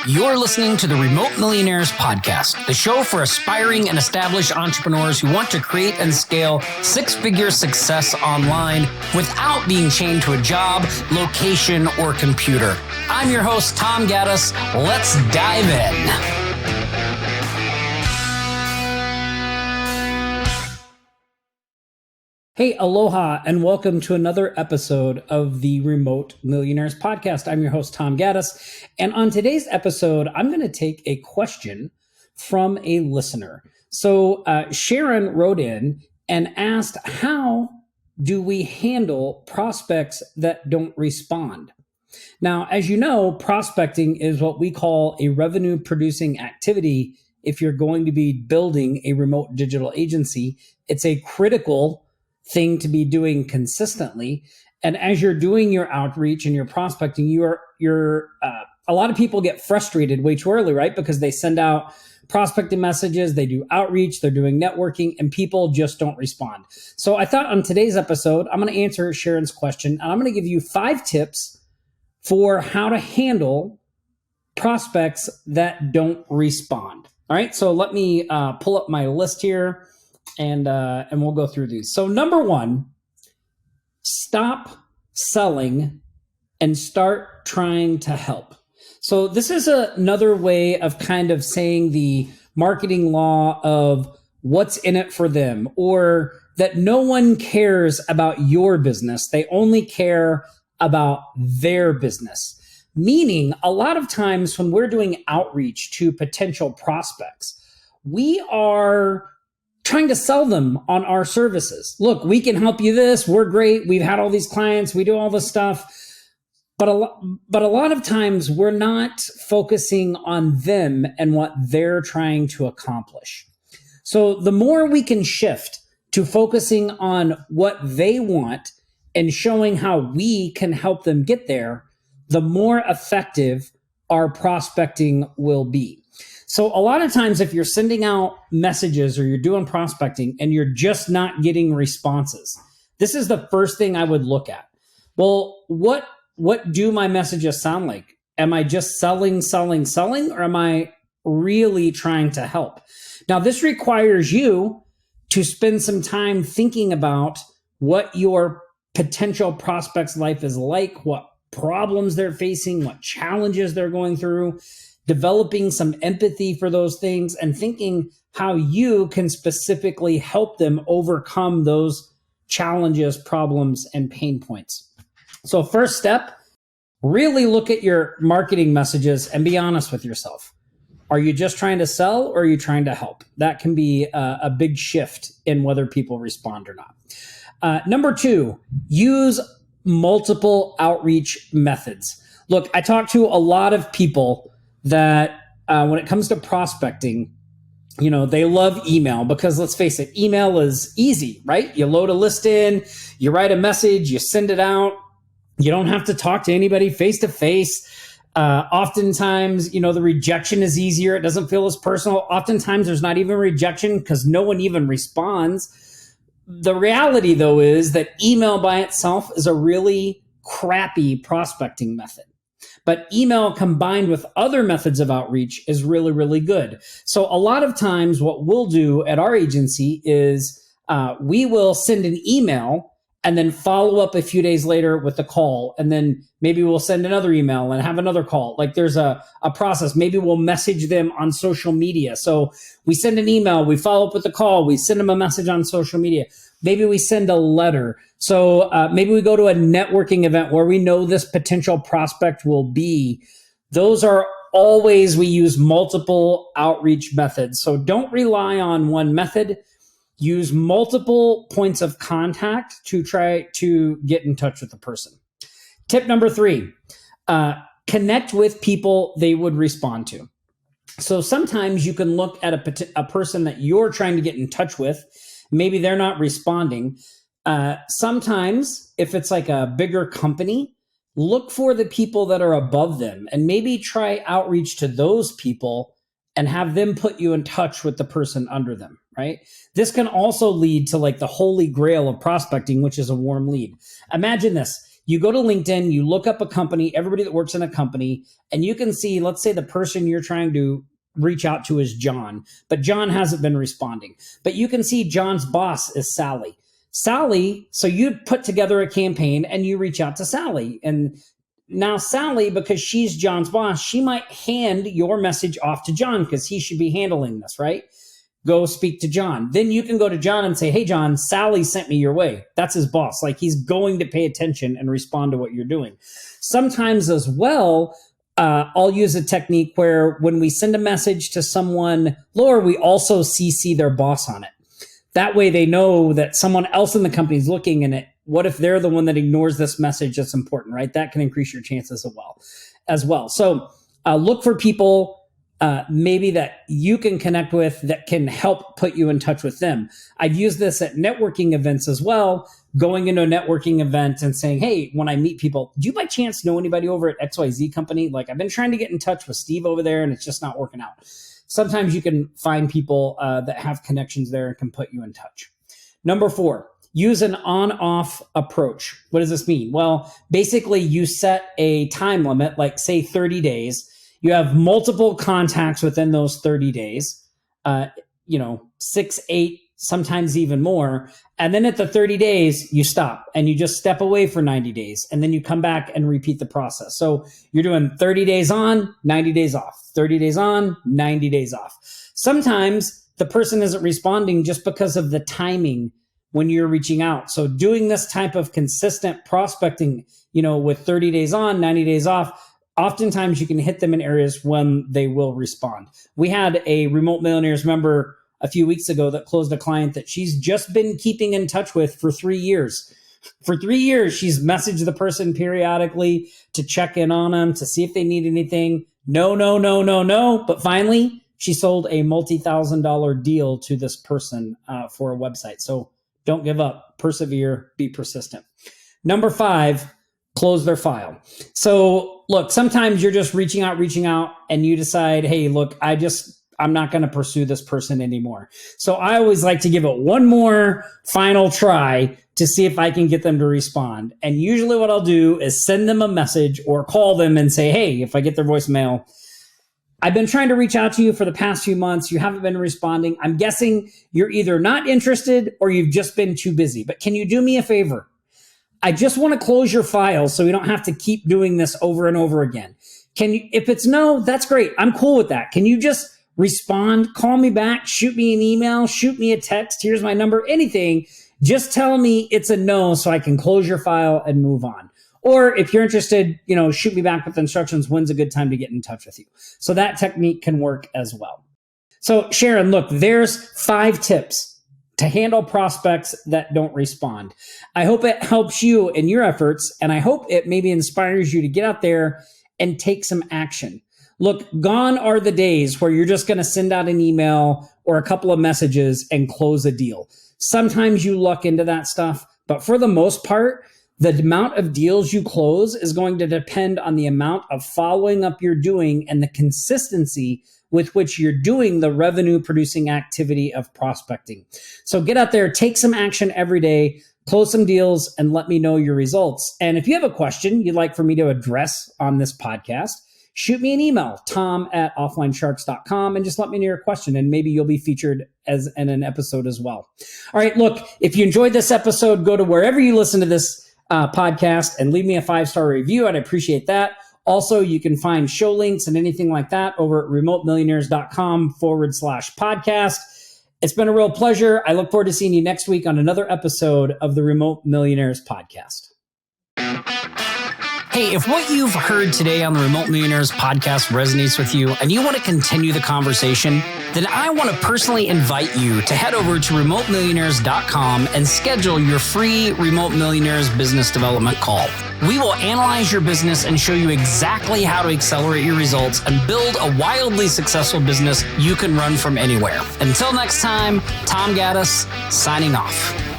You're listening to the Remote Millionaires Podcast, the show for aspiring and established entrepreneurs who want to create and scale six-figure success online without being chained to a job, location, or computer. I'm your host, Tom Gaddis. Let's dive in. Hey, aloha, and welcome to another episode of the Remote Millionaires Podcast. I'm your host, Tom Gaddis, and on today's episode, I'm going to take a question from a listener. So Sharon wrote in and asked, how do we handle prospects that don't respond? Now, as you know, prospecting is what we call a revenue-producing activity if you're going to be building a remote digital agency. It's a critical thing to be doing consistently. And as you're doing your outreach and your prospecting, a lot of people get frustrated way too early, right? Because they send out prospecting messages, they do outreach, they're doing networking, and people just don't respond. So I thought on today's episode, I'm going to answer Sharon's question, and I'm going to give you 5 tips for how to handle prospects that don't respond. All right, so let me pull up my list here. And we'll go through these. So number 1, stop selling and start trying to help. So this is another way of kind of saying the marketing law of what's in it for them, or that no one cares about your business. They only care about their business. Meaning a lot of times when we're doing outreach to potential prospects, we are trying to sell them on our services. Look, we can help you this. We're great. We've had all these clients. We do all this stuff. But a lot of times we're not focusing on them and what they're trying to accomplish. So the more we can shift to focusing on what they want and showing how we can help them get there, the more effective our prospecting will be. So a lot of times if you're sending out messages or you're doing prospecting and you're just not getting responses, this is the first thing I would look at. Well, what do my messages sound like? Am I just selling, or am I really trying to help? Now, this requires you to spend some time thinking about what your potential prospect's life is like, what problems they're facing, what challenges they're going through, developing some empathy for those things, and thinking how you can specifically help them overcome those challenges, problems, and pain points. So first step, really look at your marketing messages and be honest with yourself. Are you just trying to sell, or are you trying to help? That can be a big shift in whether people respond or not. Number 2, use multiple outreach methods. Look, I talk to a lot of people that when it comes to prospecting, they love email because, let's face it, email is easy, right? You load a list in, you write a message, you send it out. You don't have to talk to anybody face to face. Oftentimes, the rejection is easier. It doesn't feel as personal. Oftentimes there's not even rejection because no one even responds. The reality, though, is that email by itself is a really crappy prospecting method. But email combined with other methods of outreach is really, really good. So a lot of times what we'll do at our agency is we will send an email and then follow up a few days later with a call. And then maybe we'll send another email and have another call. Like there's a process. Maybe we'll message them on social media. So we send an email, we follow up with a call, we send them a message on social media. Maybe we send a letter. So maybe we go to a networking event where we know this potential prospect will be. Those are always, we use multiple outreach methods. So don't rely on one method. Use multiple points of contact to try to get in touch with the person. Tip number 3, connect with people they would respond to. So sometimes you can look at a person that you're trying to get in touch with. Maybe they're not responding. Sometimes if it's like a bigger company, look for the people that are above them and maybe try outreach to those people and have them put you in touch with the person under them, right? This can also lead to like the holy grail of prospecting, which is a warm lead. Imagine this. You go to LinkedIn, you look up a company, everybody that works in a company, and you can see, let's say the person you're trying to reach out to is John, but John hasn't been responding. But you can see John's boss is Sally. Sally, so you put together a campaign and you reach out to Sally. And now Sally, because she's John's boss, she might hand your message off to John because he should be handling this, right? Go speak to John. Then you can go to John and say, hey, John, Sally sent me your way. That's his boss. Like, he's going to pay attention and respond to what you're doing. Sometimes as well, I'll use a technique where when we send a message to someone lower, we also CC their boss on it. That way they know that someone else in the company is looking, and what if they're the one that ignores this message that's important, right? That can increase your chances as well. So look for people maybe that you can connect with that can help put you in touch with them. I've used this at networking events as well, going into a networking event and saying, hey, when I meet people, do you by chance know anybody over at XYZ company? Like, I've been trying to get in touch with Steve over there and it's just not working out. Sometimes you can find people that have connections there and can put you in touch. Number 4, use an on-off approach. What does this mean? Well, basically you set a time limit, like say 30 days. You have multiple contacts within those 30 days, 6, 8, sometimes even more. And then at the 30 days, you stop and you just step away for 90 days. And then you come back and repeat the process. So you're doing 30 days on, 90 days off, 30 days on, 90 days off. Sometimes the person isn't responding just because of the timing when you're reaching out. So doing this type of consistent prospecting, with 30 days on, 90 days off, oftentimes you can hit them in areas when they will respond. We had a Remote Millionaires member a few weeks ago that closed a client that she's just been keeping in touch with for 3 years. For 3 years, she's messaged the person periodically to check in on them, to see if they need anything. No. But finally, she sold a multi-$1,000 deal to this person for a website. So don't give up, persevere, be persistent. Number 5, close their file. So look, sometimes you're just reaching out and you decide, hey, look, I'm not going to pursue this person anymore. So I always like to give it one more final try to see if I can get them to respond. And usually what I'll do is send them a message or call them and say, hey, if I get their voicemail, I've been trying to reach out to you for the past few months. You haven't been responding. I'm guessing you're either not interested or you've just been too busy. But can you do me a favor? I just want to close your file so we don't have to keep doing this over and over again. If it's no, that's great. I'm cool with that. Can you just respond, call me back, shoot me an email, shoot me a text, here's my number, anything. Just tell me it's a no so I can close your file and move on. Or if you're interested, shoot me back with instructions, when's a good time to get in touch with you. So that technique can work as well. So Sharon, look, there's 5 tips to handle prospects that don't respond. I hope it helps you in your efforts, and I hope it maybe inspires you to get out there and take some action. Look, gone are the days where you're just going to send out an email or a couple of messages and close a deal. Sometimes you luck into that stuff, but for the most part, the amount of deals you close is going to depend on the amount of following up you're doing and the consistency with which you're doing the revenue producing activity of prospecting. So get out there, take some action every day, close some deals, and let me know your results. And if you have a question you'd like for me to address on this podcast, shoot me an email, tom@offlinesharks.com, and just let me know your question, and maybe you'll be featured as in an episode as well. All right, look, if you enjoyed this episode, go to wherever you listen to this podcast and leave me a 5-star review. I'd appreciate that. Also, you can find show links and anything like that over at remotemillionaires.com/podcast. It's been a real pleasure. I look forward to seeing you next week on another episode of the Remote Millionaires Podcast. Hey, if what you've heard today on the Remote Millionaires Podcast resonates with you and you want to continue the conversation, then I want to personally invite you to head over to remotemillionaires.com and schedule your free Remote Millionaires business development call. We will analyze your business and show you exactly how to accelerate your results and build a wildly successful business you can run from anywhere. Until next time, Tom Gaddis, signing off.